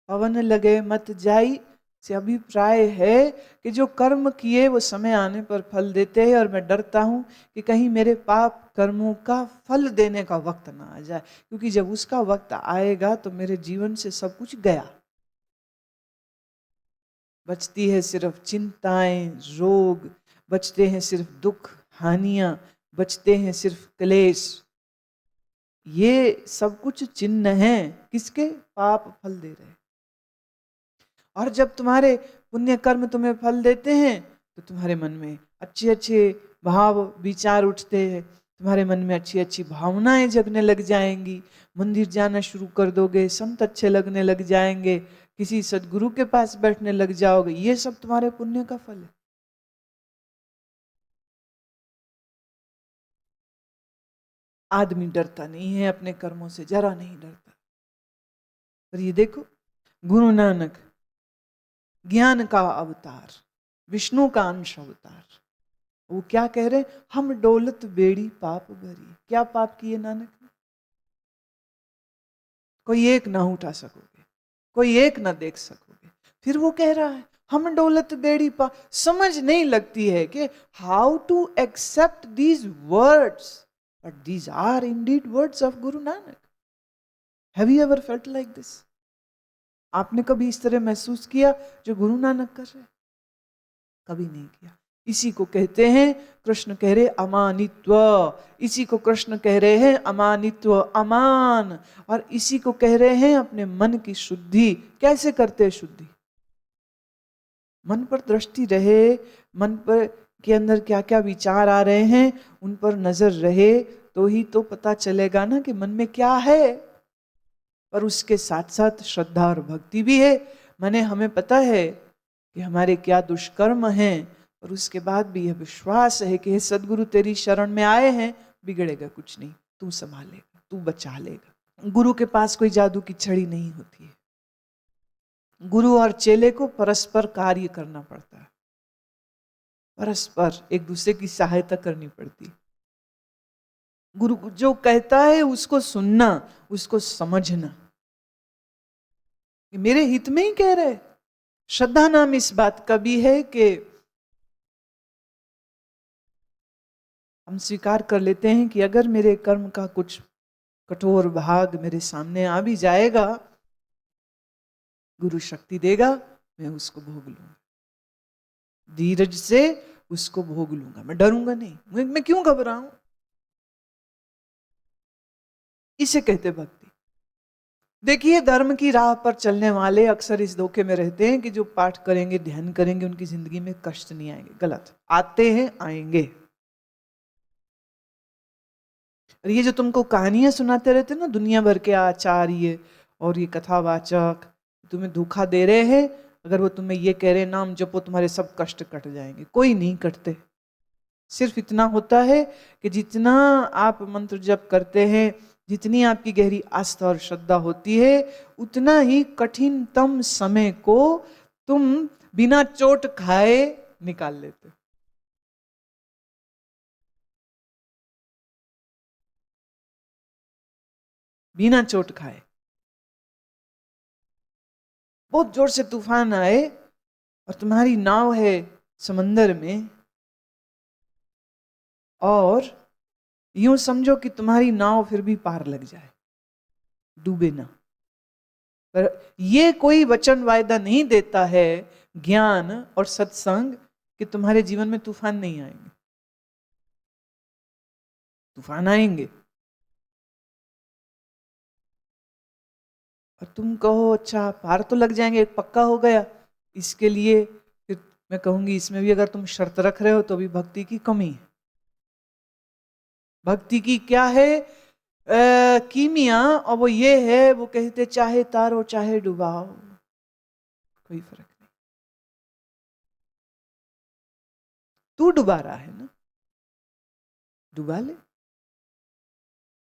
पवन लगे मत जाई से अभिप्राय है कि जो कर्म किए वो समय आने पर फल देते हैं, और मैं डरता हूं कि कहीं मेरे पाप कर्मों का फल देने का वक्त ना आ जाए, क्योंकि जब उसका वक्त आएगा तो मेरे जीवन से सब कुछ गया। बचती है सिर्फ चिंताएं, रोग, बचते हैं सिर्फ दुख, हानियां, बचते हैं सिर्फ क्लेश। ये सब कुछ चिन्ह हैं किसके? पाप फल दे रहे। और जब तुम्हारे पुण्य कर्म तुम्हें फल देते हैं तो तुम्हारे मन में अच्छे अच्छे भाव विचार उठते हैं, तुम्हारे मन में अच्छी अच्छी भावनाएं जगने लग जाएंगी, मंदिर जाना शुरू कर दोगे, संत अच्छे लगने लग जाएंगे, किसी सदगुरु के पास बैठने लग जाओगे। ये सब तुम्हारे पुण्य का फल है। आदमी डरता नहीं है अपने कर्मों से, जरा नहीं डरता। पर ये देखो, गुरु नानक ज्ञान का अवतार, विष्णु का अंश अवतार, वो क्या कह रहे? हम डोलत बेड़ी पाप भरी। क्या पाप किए नानक ने? कोई एक ना उठा सकोगे, कोई एक ना देख सकोगे। फिर वो कह रहा है हम डोलत बेड़ी पाप। समझ नहीं लगती है कि how to accept these words, but these are indeed words of Guru Nanak. Have you ever felt like this? आपने कभी इस तरह महसूस किया जो गुरु नानक कर रहे? कभी नहीं किया। इसी को कहते हैं, कृष्ण कह रहे अमानित्व, इसी को कृष्ण कह रहे हैं अमानित्व, अमान। और इसी को कह रहे हैं अपने मन की शुद्धि। कैसे करते हैं शुद्धि? मन पर दृष्टि रहे, मन पर के अंदर क्या क्या विचार आ रहे हैं उन पर नजर रहे, तो ही तो पता चलेगा ना कि मन में क्या है। पर उसके साथ साथ श्रद्धा और भक्ति भी है। माने हमें पता है कि हमारे क्या दुष्कर्म हैं, और उसके बाद भी यह विश्वास है कि हे सदगुरु तेरी शरण में आए हैं, बिगड़ेगा कुछ नहीं, तू संभालेगा, तू बचा लेगा। गुरु के पास कोई जादू की छड़ी नहीं होती है। गुरु और चेले को परस्पर कार्य करना पड़ता है, परस्पर एक दूसरे की सहायता करनी पड़ती है। गुरु जो कहता है उसको सुनना, उसको समझना, मेरे हित में ही कह रहे। श्रद्धा नाम इस बात का भी है कि हम स्वीकार कर लेते हैं कि अगर मेरे कर्म का कुछ कठोर भाग मेरे सामने आ भी जाएगा, गुरु शक्ति देगा, मैं उसको भोग लूंगा, धीरज से उसको भोग लूंगा, मैं डरूंगा नहीं। मैं क्यों घबराऊं? इसे कहते भक्ति। देखिए, धर्म की राह पर चलने वाले अक्सर इस धोखे में रहते हैं कि जो पाठ करेंगे, ध्यान करेंगे, उनकी जिंदगी में कष्ट नहीं आएंगे। गलत। आते हैं, आएंगे। और ये जो तुमको कहानियां सुनाते रहते हैं ना, दुनिया भर के आचार्य और ये कथावाचक, तुम्हें धोखा दे रहे हैं। अगर वो तुम्हें ये कह रहे नाम जपो तुम्हारे सब कष्ट कट जाएंगे, कोई नहीं कटते। सिर्फ इतना होता है कि जितना आप मंत्र जप करते हैं, जितनी आपकी गहरी आस्था और श्रद्धा होती है, उतना ही कठिनतम समय को तुम बिना चोट खाए निकाल लेते हो। बिना चोट खाए। बहुत जोर से तूफान आए और तुम्हारी नाव है समंदर में, और यूं समझो कि तुम्हारी नाव फिर भी पार लग जाए, डूबे ना। पर ये कोई वचन वायदा नहीं देता है, ज्ञान और सत्संग, कि तुम्हारे जीवन में तूफान नहीं आएंगे। तूफान आएंगे। और तुम कहो अच्छा पार तो लग जाएंगे, पक्का हो गया। इसके लिए फिर मैं कहूंगी, इसमें भी अगर तुम शर्त रख रहे हो तो भी भक्ति की कमी है। भक्ति की क्या है कीमिया, और वो ये है, वो कहते चाहे तारो चाहे डुबाओ, कोई फर्क नहीं। तू डुबा रहा है ना, डुबा ले।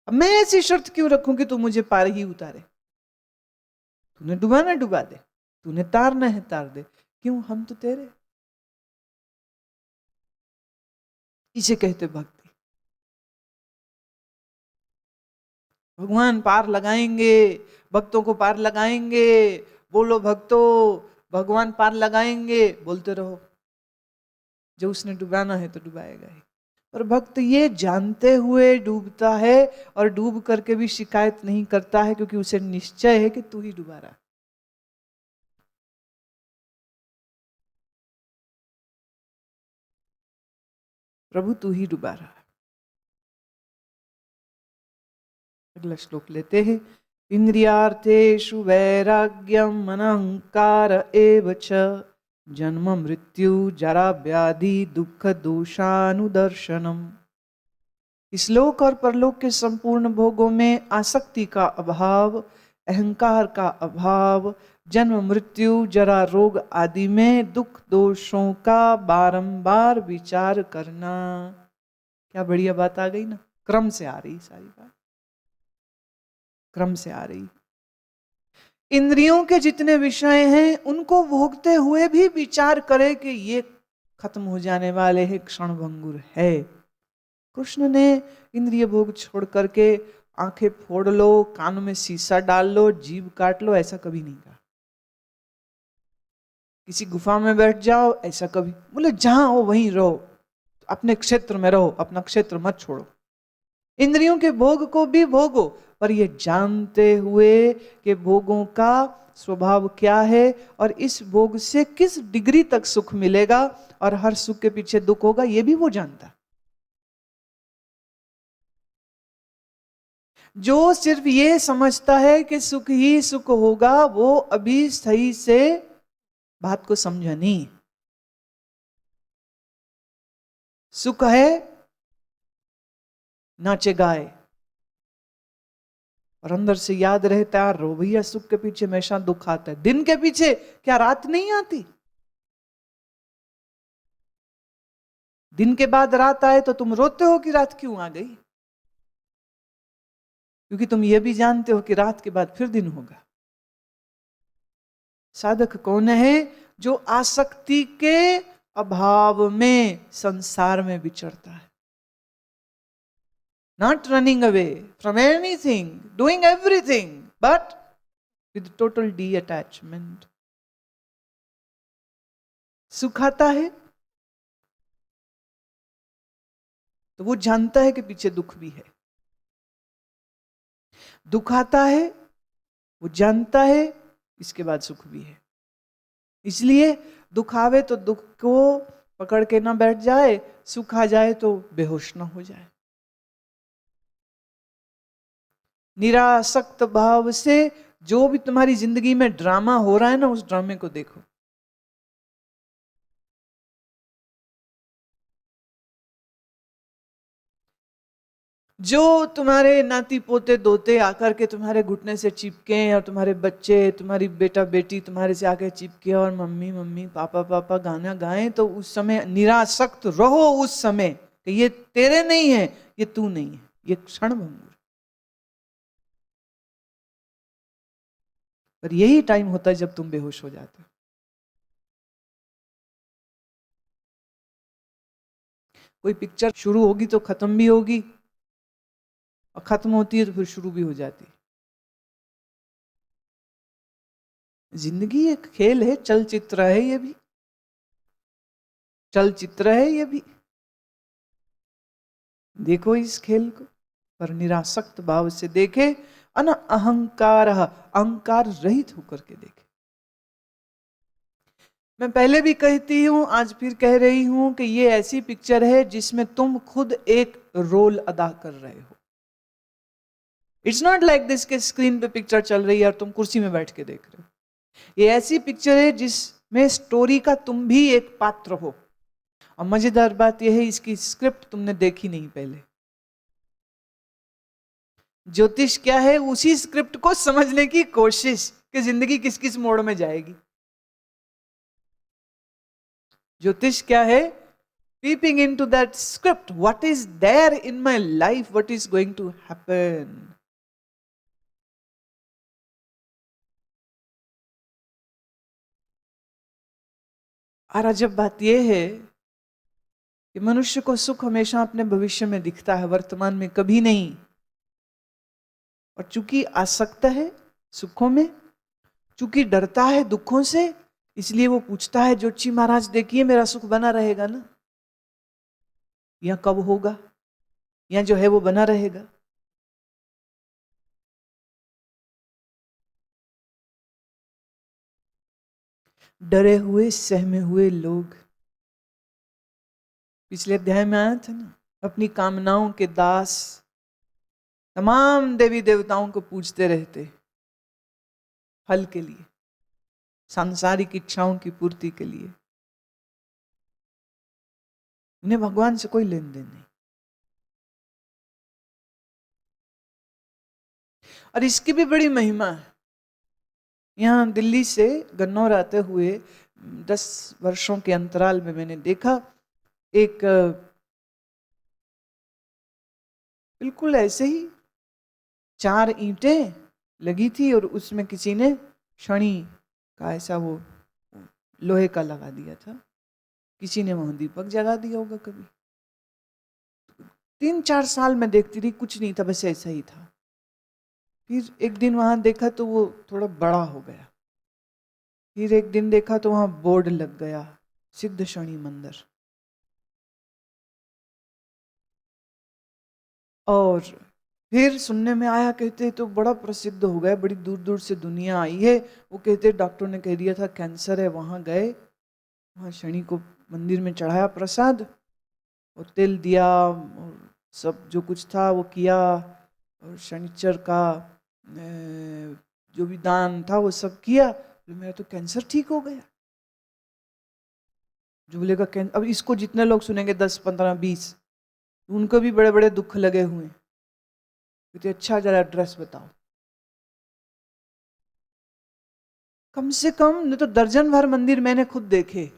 अब मैं ऐसी शर्त क्यों रखूं कि तू मुझे पार ही उतारे? तूने डुबाना डुबा दे, तूने तारना है तार दे, क्यों? हम तो तेरे। इसे कहते भक्ति। भगवान पार लगाएंगे, भक्तों को पार लगाएंगे, बोलो भक्तों, भगवान पार लगाएंगे, बोलते रहो। जो उसने डुबाना है तो डुबाएगा ही। पर भक्त ये जानते हुए डूबता है और डूब करके भी शिकायत नहीं करता है, क्योंकि उसे निश्चय है कि तू ही डुबा रहा है। प्रभु तू ही डुबा रहा है। अगला श्लोक लेते हैं। इंद्रियार्थेषु वैराग्यम अनहंकार एव च जन्म मृत्यु जरा व्याधि दुख दोषानुदर्शनम। इस लोक और परलोक के संपूर्ण भोगों में आसक्ति का अभाव, अहंकार का अभाव, जन्म मृत्यु जरा रोग आदि में दुख दोषों का बारंबार विचार करना। क्या बढ़िया बात आ गई ना। क्रम से आ रही सारी बात, क्रम से आ रही। इंद्रियों के जितने विषय हैं उनको भोगते हुए भी विचार करे कि ये खत्म हो जाने वाले हैं, क्षण भंगुर है। कृष्ण ने इंद्रिय भोग छोड़ करके आंखें फोड़ लो, कानों में शीशा डाल लो, जीभ काट लो, ऐसा कभी नहीं कहा। किसी गुफा में बैठ जाओ, ऐसा कभी बोले जहां हो वहीं रहो, अपने क्षेत्र में रहो, अपना क्षेत्र मत छोड़ो। इंद्रियों के भोग को भी भोगो, पर ये जानते हुए कि भोगों का स्वभाव क्या है और इस भोग से किस डिग्री तक सुख मिलेगा और हर सुख के पीछे दुख होगा, ये भी वो जानता। जो सिर्फ ये समझता है कि सुख ही सुख होगा, वो अभी सही से बात को समझा नहीं। सुख है नाचे गाए, और अंदर से याद रहता है रो भैया, सुख के पीछे हमेशा दुख आता है। दिन के पीछे क्या रात नहीं आती? दिन के बाद रात आए तो तुम रोते हो कि रात क्यों आ गई, क्योंकि तुम ये भी जानते हो कि रात के बाद फिर दिन होगा। साधक कौन है? जो आसक्ति के अभाव में संसार में विचरता है। Not running away from anything, doing everything, but with total detachment. सुख आता है तो वो जानता है कि पीछे दुख भी है। दुख आता है, वो जानता है इसके बाद सुख भी है। इसलिए दुख आवे तो दुख को पकड़ के ना बैठ जाए, सुख आ जाए तो बेहोश ना हो जाए। निरासक्त भाव से जो भी तुम्हारी जिंदगी में ड्रामा हो रहा है ना, उस ड्रामे को देखो। जो तुम्हारे नाती पोते दोते आकर के तुम्हारे घुटने से चिपके, और तुम्हारे बच्चे, तुम्हारी बेटा बेटी तुम्हारे से आके चिपके और मम्मी मम्मी पापा पापा गाना गाएं, तो उस समय निरासक्त रहो उस समय कि ये तेरे नहीं है, ये तू नहीं है, ये क्षण भंगुर। पर यही टाइम होता है जब तुम बेहोश हो जाते हो। कोई पिक्चर शुरू होगी तो खत्म भी होगी, और खत्म होती है तो फिर शुरू भी हो जाती है। जिंदगी एक खेल है, चलचित्र है ये भी, चलचित्र है ये भी। देखो इस खेल को, पर निरासक्त भाव से देखे, अन अहंकार, अहंकार रहित होकर के देखे। मैं पहले भी कहती हूं, आज फिर कह रही हूं कि ये ऐसी पिक्चर है जिसमें तुम खुद एक रोल अदा कर रहे हो। इट्स नॉट लाइक दिस के स्क्रीन पे पिक्चर चल रही है और तुम कुर्सी में बैठ के देख रहे हो। ये ऐसी पिक्चर है जिसमें स्टोरी का तुम भी एक पात्र हो। और मजेदार बात यह है, इसकी स्क्रिप्ट तुमने देखी नहीं पहले। ज्योतिष क्या है? उसी स्क्रिप्ट को समझने की कोशिश कि जिंदगी किस किस मोड़ में जाएगी। ज्योतिष क्या है? peeping into that script, what is there in my life, what is going to happen. और अजब बात यह है कि मनुष्य को सुख हमेशा अपने भविष्य में दिखता है, वर्तमान में कभी नहीं। और चूंकि आसक्त है सुखों में, चूंकि डरता है दुखों से, इसलिए वो पूछता है जोशी महाराज देखिए मेरा सुख बना रहेगा ना, या कब होगा, या जो है वो बना रहेगा। डरे हुए सहमे हुए लोग, पिछले अध्याय में आया था ना, अपनी कामनाओं के दास तमाम देवी देवताओं को पूजते रहते फल के लिए, सांसारिक इच्छाओं की पूर्ति के लिए। उन्हें भगवान से कोई लेन देन नहीं। और इसकी भी बड़ी महिमा है। यहाँ दिल्ली से गन्नौर आते हुए 10 वर्षों के अंतराल में मैंने देखा एक बिल्कुल ऐसे ही 4 ईंटें लगी थी और उसमें किसी ने शनि का ऐसा वो लोहे का लगा दिया था। किसी ने वहां दीपक जला दिया होगा कभी। 3-4 साल में देखती रही, कुछ नहीं था, बस ऐसा ही था। फिर एक दिन वहां देखा तो वो थोड़ा बड़ा हो गया। फिर एक दिन देखा तो वहां बोर्ड लग गया, सिद्ध शनि मंदिर। और फिर सुनने में आया, कहते तो बड़ा प्रसिद्ध हो गया, बड़ी दूर दूर से दुनिया आई है। वो कहते डॉक्टर ने कह दिया था कैंसर है। वहां गए, वहां शनि को मंदिर में चढ़ाया प्रसाद और तेल दिया और सब जो कुछ था वो किया। और शनिचर का जो भी दान था वो सब किया। मेरा तो कैंसर ठीक हो गया। जो बोलेगा कैंसर, अब इसको जितने लोग सुनेंगे 10, 15, 20, उनको भी बड़े बड़े दुख लगे हुए। तो अच्छा जरा एड्रेस बताओ। कम से कम नहीं तो दर्जन भर मंदिर मैंने खुद देखे।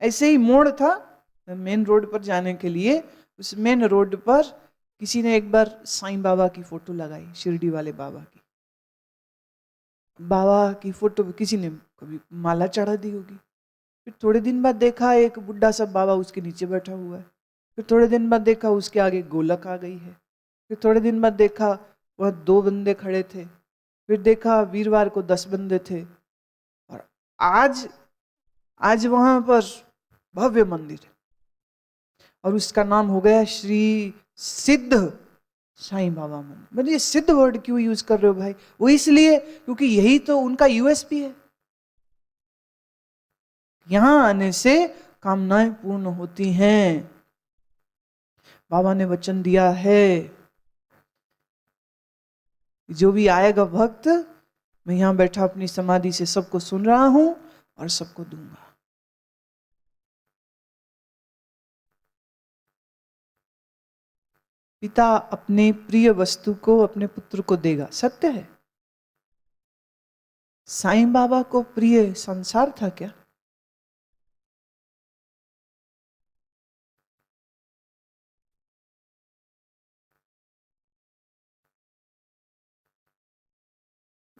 ऐसे ही मोड़ था मेन रोड पर जाने के लिए, उस मेन रोड पर किसी ने एक बार साईं बाबा की फोटो लगाई, शिरडी वाले बाबा की। बाबा की फोटो किसी ने कभी माला चढ़ा दी होगी। फिर थोड़े दिन बाद देखा एक बुढ़ा सा बाबा उसके नीचे बैठा हुआ है। फिर थोड़े दिन बाद देखा उसके आगे गोलक आ गई है। फिर थोड़े दिन बाद देखा वह 2 बंदे खड़े थे। फिर देखा वीरवार को 10 बंदे थे। और आज वहां पर भव्य मंदिर है और उसका नाम हो गया श्री सिद्ध साईं बाबा मंदिर। मतलब ये सिद्ध वर्ड क्यों यूज कर रहे हो भाई? वो इसलिए क्योंकि यही तो उनका यूएसपी है। यहां आने से कामनाएं पूर्ण होती हैं। बाबा ने वचन दिया है जो भी आएगा भक्त, मैं यहां बैठा अपनी समाधि से सबको सुन रहा हूं और सबको दूंगा। पिता अपने प्रिय वस्तु को अपने पुत्र को देगा, सत्य है। साईं बाबा को प्रिय संसार था क्या?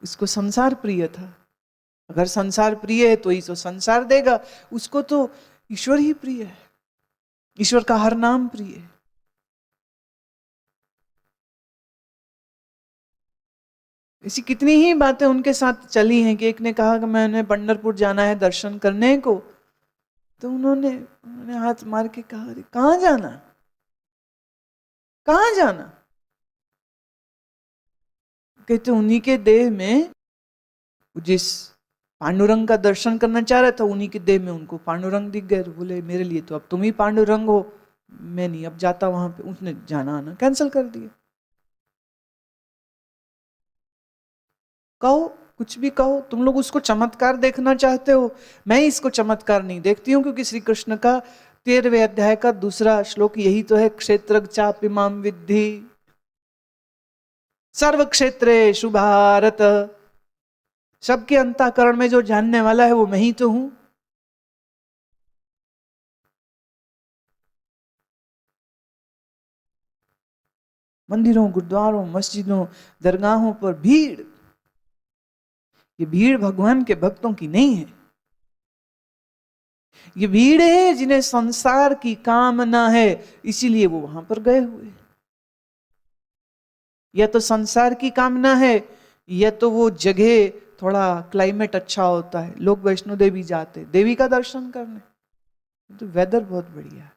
इसको संसार प्रिय था। अगर संसार प्रिय है तो ही तो संसार देगा। उसको तो ईश्वर ही प्रिय है। ईश्वर का हर नाम प्रिय है। ऐसी कितनी ही बातें उनके साथ चली हैं कि एक ने कहा कि मैंने पंढरपुर जाना है दर्शन करने को, तो उन्होंने हाथ मार के कहा अरे कहां जाना, कहां जाना? कहते उन्हीं के देह में जिस पांडुरंग का दर्शन करना चाह रहा था, उन्हीं के देह में उनको पांडुरंग दिख गए। बोले मेरे लिए तो अब तुम ही पांडुरंग हो, मैं नहीं अब जाता वहां पे। उसने जाना आना कैंसिल कर दिया। कहो कुछ भी कहो, तुम लोग उसको चमत्कार देखना चाहते हो, मैं इसको चमत्कार नहीं देखती हूं। क्योंकि श्री कृष्ण का 13वें अध्याय का 2रा श्लोक यही तो है, क्षेत्र चापिमाम विद्धि सर्व क्षेत्रेषु भारत। सबके अंतःकरण में जो जानने वाला है वो मैं ही तो हूं। मंदिरों, गुरुद्वारों, मस्जिदों, दरगाहों पर भीड़, ये भीड़ भगवान के भक्तों की नहीं है। ये भीड़ है जिन्हें संसार की कामना है, इसीलिए वो वहां पर गए हुए। या तो संसार की कामना है या तो वो जगह थोड़ा क्लाइमेट अच्छा होता है, लोग वैष्णो देवी जाते देवी का दर्शन करने, तो वेदर बहुत बढ़िया है,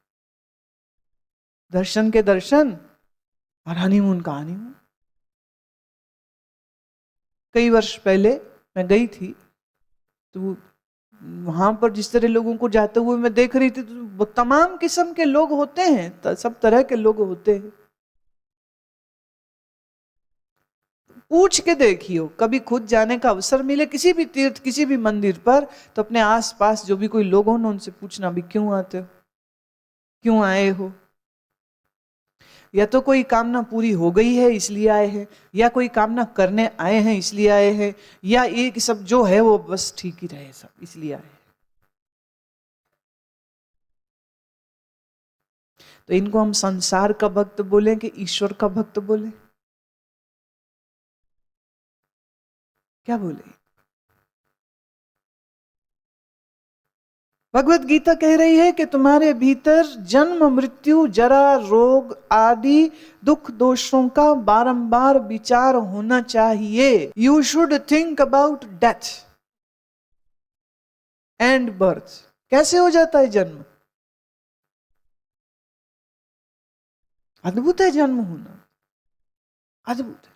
दर्शन के दर्शन और हनीमून का हनीमून। कई वर्ष पहले मैं गई थी, तो वहां पर जिस तरह लोगों को जाते हुए मैं देख रही थी, तो तमाम किस्म के लोग होते हैं, सब तरह के लोग होते हैं। पूछ के देखियो, कभी खुद जाने का अवसर मिले किसी भी तीर्थ किसी भी मंदिर पर, तो अपने आसपास जो भी कोई लोग हो ना, उनसे पूछना भी क्यों आते हो, क्यों आए हो। या तो कोई कामना पूरी हो गई है इसलिए आए हैं, या कोई कामना करने आए हैं इसलिए आए हैं, या एक सब जो है वो बस ठीक ही रहे सब इसलिए आए हैं। तो इनको हम संसार का भक्त बोले कि ईश्वर का भक्त बोले, क्या बोले। भगवत गीता कह रही है कि तुम्हारे भीतर जन्म मृत्यु जरा रोग आदि दुख दोषों का बारंबार विचार होना चाहिए। You should think about death and birth. कैसे हो जाता है जन्म? अद्भुत है जन्म होना, अद्भुत है।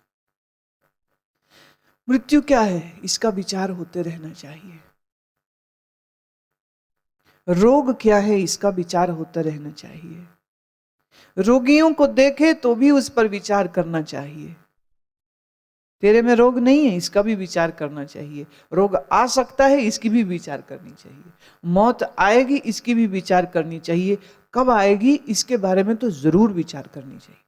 मृत्यु क्या है, इसका विचार होते रहना चाहिए। रोग क्या है, इसका विचार होता रहना चाहिए। रोगियों को देखे तो भी उस पर विचार करना चाहिए। तेरे में रोग नहीं है, इसका भी विचार करना चाहिए। रोग आ सकता है, इसकी भी विचार करनी चाहिए। मौत आएगी, इसकी भी विचार करनी चाहिए। कब आएगी इसके बारे में तो जरूर विचार करनी चाहिए।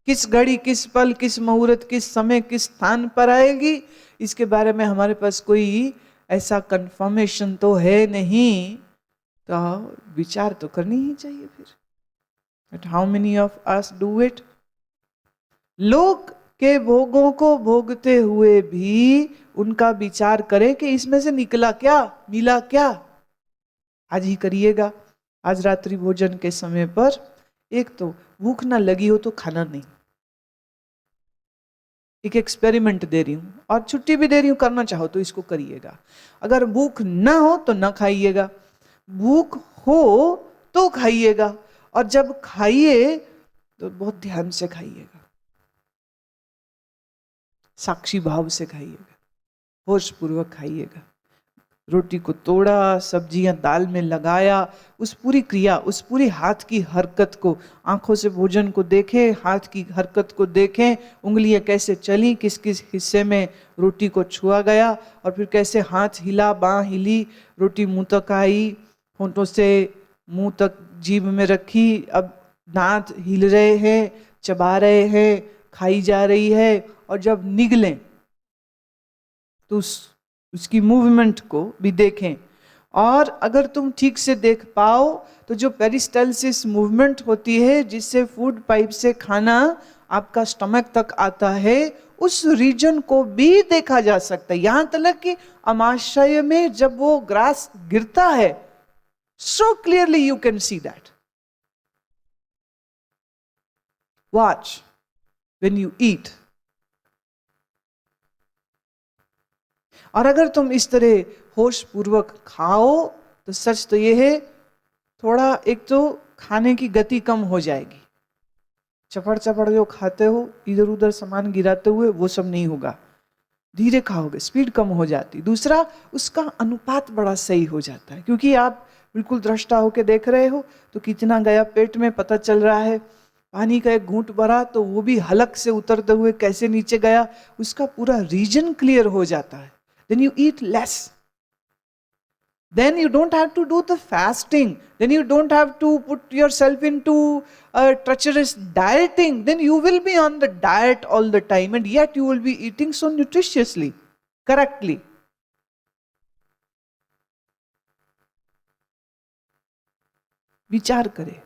किस घड़ी, किस पल, किस मुहूर्त, किस समय, किस स्थान पर आएगी, इसके बारे में हमारे पास कोई ऐसा कंफर्मेशन तो है नहीं, तो विचार तो करनी ही चाहिए फिर। But how many of us do it? लोग के भोगों को भोगते हुए भी उनका विचार करें कि इसमें से निकला क्या, मिला क्या। आज ही करिएगा, आज रात्रि भोजन के समय पर एक तो भूख ना लगी हो तो खाना नहीं। एक एक्सपेरिमेंट दे रही हूं और छुट्टी भी दे रही हूं, करना चाहो तो इसको करिएगा। अगर भूख ना हो तो ना खाइएगा, भूख हो तो खाइएगा, और जब खाइए तो बहुत ध्यान से खाइएगा, साक्षी भाव से खाइएगा, होश पूर्वक खाइएगा। रोटी को तोड़ा, सब्जियां दाल में लगाया, उस पूरी क्रिया, उस पूरी हाथ की हरकत को, आंखों से भोजन को देखें, हाथ की हरकत को देखें, उंगलियां कैसे चली, किस किस हिस्से में रोटी को छुआ गया, और फिर कैसे हाथ हिला, बाँह हिली, रोटी मुंह तक आई, होंठों से मुंह तक जीभ में रखी, अब दांत हिल रहे हैं, चबा रहे हैं, खाई जा रही है, और जब निगलें तो उसकी मूवमेंट को भी देखें। और अगर तुम ठीक से देख पाओ तो जो पेरिस्टालसिस मूवमेंट होती है, जिससे फूड पाइप से खाना आपका स्टमक तक आता है, उस रीजन को भी देखा जा सकता है। यहां तक कि अमाशय में जब वो ग्रास गिरता है, so clearly you can see that. Watch when you eat. और अगर तुम इस तरह होश पूर्वक खाओ तो सच तो यह है, थोड़ा एक तो खाने की गति कम हो जाएगी। चपड़ चपड़ जो खाते हो, इधर उधर सामान गिराते हुए, वो सब नहीं होगा। धीरे खाओगे, स्पीड कम हो जाती। दूसरा, उसका अनुपात बड़ा सही हो जाता है, क्योंकि आप बिल्कुल दृष्टा होकर देख रहे हो तो कितना गया पेट में पता चल रहा है। पानी का एक घूंट भरा तो वो भी हलक से उतरते हुए कैसे नीचे गया, उसका पूरा रीजन क्लियर हो जाता है। Then you eat less. Then you don't have to do the fasting. Then you don't have to put yourself into a treacherous dieting. Then you will be on the diet all the time, and yet you will be eating so nutritiously, correctly. विचार करें,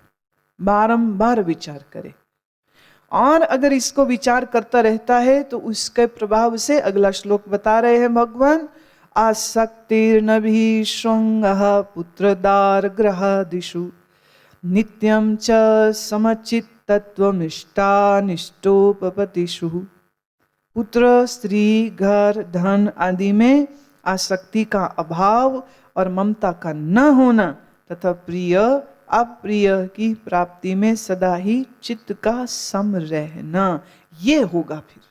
बारंबार विचार करें। और अगर इसको विचार करता रहता है तो उसके प्रभाव से अगला श्लोक बता रहे हैं भगवान, आसक्तिर्नभि श्रृंगः पुत्रदार ग्रहादिषु नित्यं च समचित्तत्वमिष्टानिष्टोपपतिषु पुत्र, स्त्री, घर, धन आदि में आसक्ति का अभाव और ममता का न होना तथा प्रिय अप्रिय की प्राप्ति में सदा ही चित्त का सम रहना, ये होगा। फिर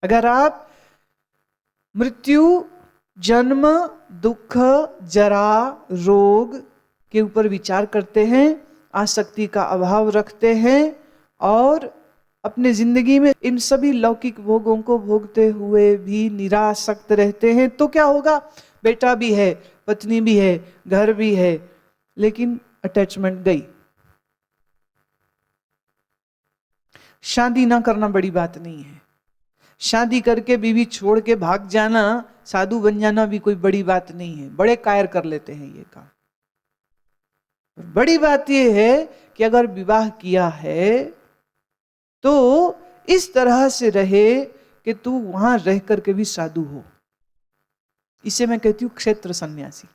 अगर आप मृत्यु, जन्म, दुख, जरा, रोग के ऊपर विचार करते हैं, आसक्ति का अभाव रखते हैं और अपने जिंदगी में इन सभी लौकिक भोगों को भोगते हुए भी निरासक्त रहते हैं, तो क्या होगा? बेटा भी है, पत्नी भी है, घर भी है, लेकिन अटैचमेंट गई। शादी ना करना बड़ी बात नहीं है, शादी करके बीवी छोड़ के भाग जाना, साधु बन जाना भी कोई बड़ी बात नहीं है। बड़े कायर कर लेते हैं ये काम। बड़ी बात यह है कि अगर विवाह किया है तो इस तरह से रहे कि तू वहां रह करके भी साधु हो। इसे मैं कहती हूं क्षेत्र सन्यासी,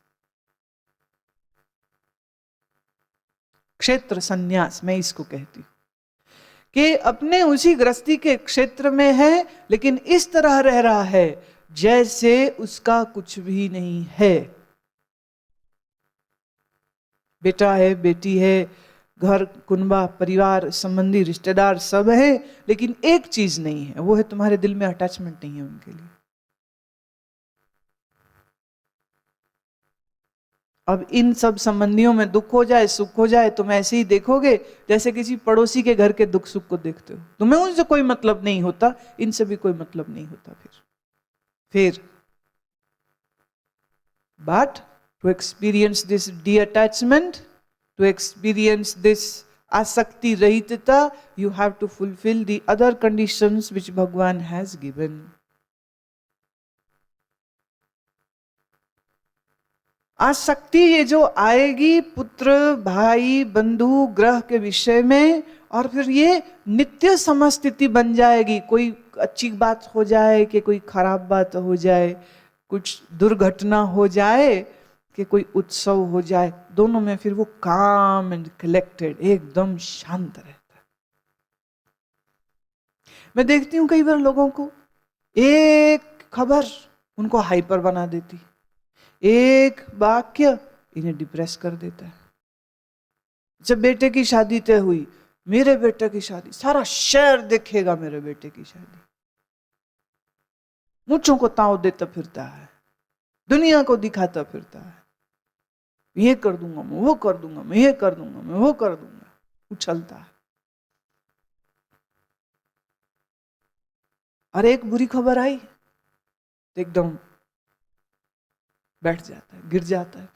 क्षेत्र सन्यास मैं इसको कहती हूं कि अपने उसी गृहस्थी के क्षेत्र में है, लेकिन इस तरह रह रहा है जैसे उसका कुछ भी नहीं है। बेटा है, बेटी है, घर, कुनबा, परिवार, संबंधी, रिश्तेदार सब है, लेकिन एक चीज नहीं है, वो है तुम्हारे दिल में अटैचमेंट नहीं है उनके लिए। अब इन सब संबंधियों में दुख हो जाए, सुख हो जाए, तुम ऐसे ही देखोगे जैसे किसी पड़ोसी के घर के दुख सुख को देखते हो। तुम्हें उनसे कोई मतलब नहीं होता, इनसे भी कोई मतलब नहीं होता। फिर but to experience this detachment, to experience this asakti rahitata, you have to fulfill the other conditions which Bhagwan has given. आसक्ति ये जो आएगी पुत्र, भाई, बंधु, ग्रह के विषय में, और फिर ये नित्य समस्थिति बन जाएगी। कोई अच्छी बात हो जाए कि कोई खराब बात हो जाए, कुछ दुर्घटना हो जाए कि कोई उत्सव हो जाए, दोनों में फिर वो काम एंड कलेक्टेड, एकदम शांत रहता है। मैं देखती हूं कई बार लोगों को एक खबर उनको हाइपर बना देती, एक वाक्य इन्हें डिप्रेस कर देता है। जब बेटे की शादी तय हुई, मेरे बेटे की शादी, सारा शहर देखेगा मेरे बेटे की शादी, मूंछों को ताव देता फिरता है, दुनिया को दिखाता फिरता है, ये कर दूंगा मैं, वो कर दूंगा मैं, ये कर दूंगा मैं, वो कर दूंगा, उछलता है। और एक बुरी खबर आई तो एकदम बैठ जाता है, गिर जाता है,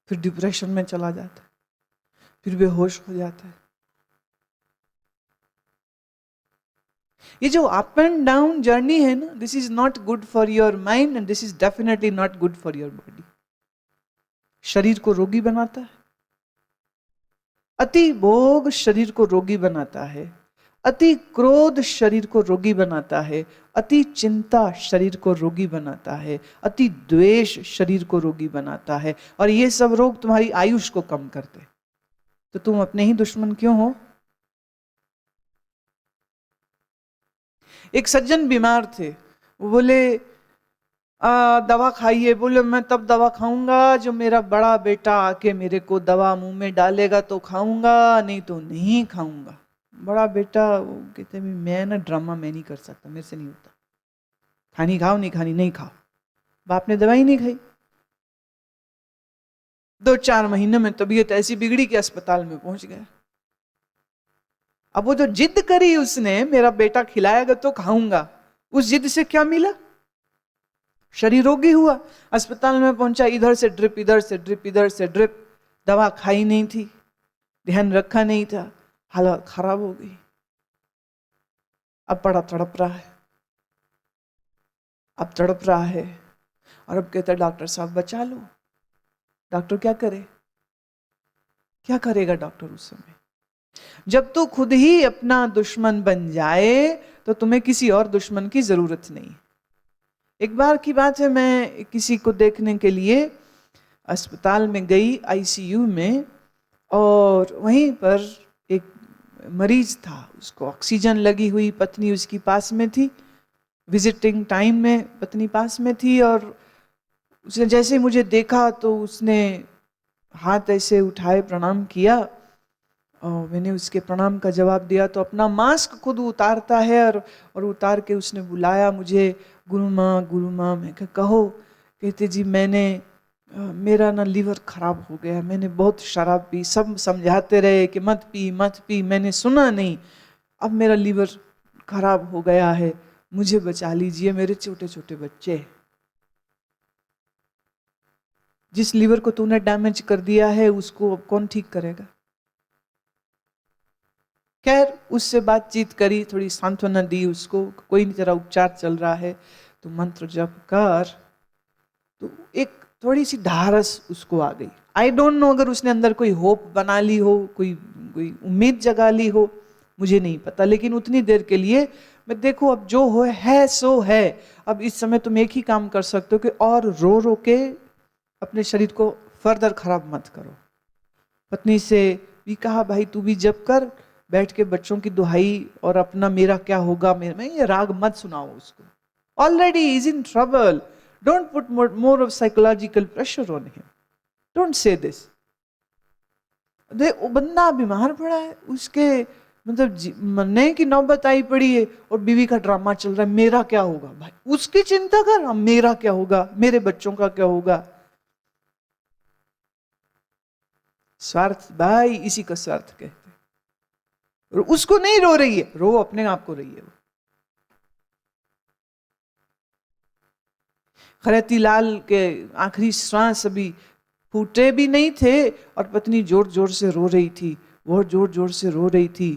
फिर डिप्रेशन में चला जाता है, फिर बेहोश हो जाता है। ये जो अप एंड डाउन जर्नी है ना, this is not good for your mind and this is definitely not good for your body. शरीर को रोगी बनाता है, अति भोग शरीर को रोगी बनाता है, अति क्रोध शरीर को रोगी बनाता है, अति चिंता शरीर को रोगी बनाता है, अति द्वेष शरीर को रोगी बनाता है, और ये सब रोग तुम्हारी आयुष को कम करते। तो तुम अपने ही दुश्मन क्यों हो? एक सज्जन बीमार थे, वो बोले दवा खाइए। बोले मैं तब दवा खाऊंगा जो मेरा बड़ा बेटा आके मेरे को दवा मुंह में डालेगा तो खाऊंगा, नहीं तो नहीं खाऊंगा। बड़ा बेटा वो कहते मैं ना ड्रामा मैं नहीं कर सकता, मेरे से नहीं होता, खानी खाओ, नहीं खानी नहीं खाओ। बाप ने दवाई नहीं खाई, 2-4 महीने में तबीयत ऐसी बिगड़ी कि अस्पताल में पहुंच गया। अब वो जो जिद करी उसने, मेरा बेटा खिलाएगा तो खाऊंगा, उस जिद से क्या मिला? शरीर रोगी हुआ, अस्पताल में पहुंचा, इधर से ड्रिप, इधर से ड्रिप, इधर से ड्रिप, दवा खाई नहीं थी, ध्यान रखा नहीं था, हालत खराब हो गई। अब बड़ा तड़प रहा है, अब तड़प रहा है, और अब कहता है डॉक्टर साहब बचा लो। डॉक्टर क्या करे? क्या करेगा डॉक्टर उस समय? जब तू खुद ही अपना दुश्मन बन जाए तो तुम्हें किसी और दुश्मन की जरूरत नहीं। एक बार की बात है, मैं किसी को देखने के लिए अस्पताल में गई, आईसीयू में, और वहीं पर एक मरीज था, उसको ऑक्सीजन लगी हुई, पत्नी उसकी पास में थी, विजिटिंग टाइम में पत्नी पास में थी और उसने जैसे ही मुझे देखा तो उसने हाथ ऐसे उठाए प्रणाम किया और मैंने उसके प्रणाम का जवाब दिया। तो अपना मास्क खुद उतारता है और उतार के उसने बुलाया मुझे, गुरु माँ। मैं कहो, कहते जी मैंने मेरा ना लीवर खराब हो गया, मैंने बहुत शराब पी, सब समझाते रहे कि मत पी, मैंने सुना नहीं, अब मेरा लीवर खराब हो गया है, मुझे बचा लीजिए, मेरे छोटे छोटे बच्चे। जिस लीवर को तूने डैमेज कर दिया है उसको अब कौन ठीक करेगा। खैर उससे बातचीत करी, थोड़ी सांत्वना दी उसको, कोई नहीं तेरा उपचार चल रहा है तो मंत्र जप कर। तो एक थोड़ी सी ढारस उसको आ गई। आई डोंट नो अगर उसने अंदर कोई होप बना ली हो, कोई कोई उम्मीद जगा ली हो, मुझे नहीं पता, लेकिन उतनी देर के लिए मैं देखो अब जो हो है सो है। अब इस समय तुम एक ही काम कर सकते हो कि और रो रो के अपने शरीर को फर्दर खराब मत करो। पत्नी से भी कहा भाई तू भी जप कर, बैठ के बच्चों की दुहाई और अपना मेरा क्या होगा मेरा, मैं ये राग मत सुनाओ उसको, already is in trouble, don't put more of psychological pressure on him, don't say this. वो बंदा बीमार पड़ा है, उसके मतलब मरने की नौबत आई पड़ी है और बीवी का ड्रामा चल रहा है, मेरा क्या होगा। भाई उसकी चिंता कर, हम मेरा क्या होगा, मेरे बच्चों का क्या होगा। स्वार्थ भाई इसी का स्वार्थ कहते हैं। और उसको नहीं रो रही है, रो अपने आप को रही है वो। खरैती लाल के आखिरी श्वास अभी फूटे भी नहीं थे और पत्नी जोर जोर से रो रही थी, बहुत जोर जोर से रो रही थी।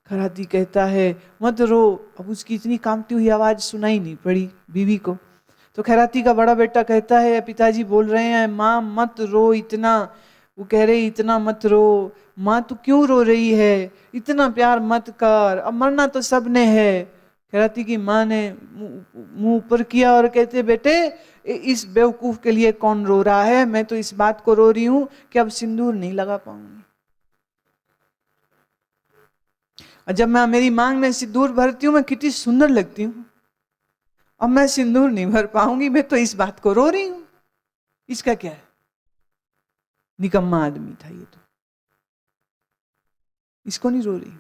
खराती कहता है मत रो। अब उसकी इतनी कांपती हुई आवाज सुनाई नहीं पड़ी बीवी को। तो खैराती का बड़ा बेटा कहता है पिताजी बोल रहे हैं माँ मत रो इतना। वो कह रहे इतना मत रो। माँ तू क्यों रो रही है, इतना प्यार मत कर, अब मरना तो सबने है। खैराती की माँ ने मुंह ऊपर किया और कहते बेटे इस बेवकूफ के लिए कौन रो रहा है, मैं तो इस बात को रो रही हूं कि अब सिंदूर नहीं लगा पाऊंगी। और जब मैं मेरी मांग में सिंदूर भरती हूं मैं कितनी सुंदर लगती हूं, अब मैं सिंदूर नहीं भर पाऊंगी, मैं तो इस बात को रो रही हूं। इसका क्या है। निकम्मा आदमी था ये तो, इसको नहीं रो रही।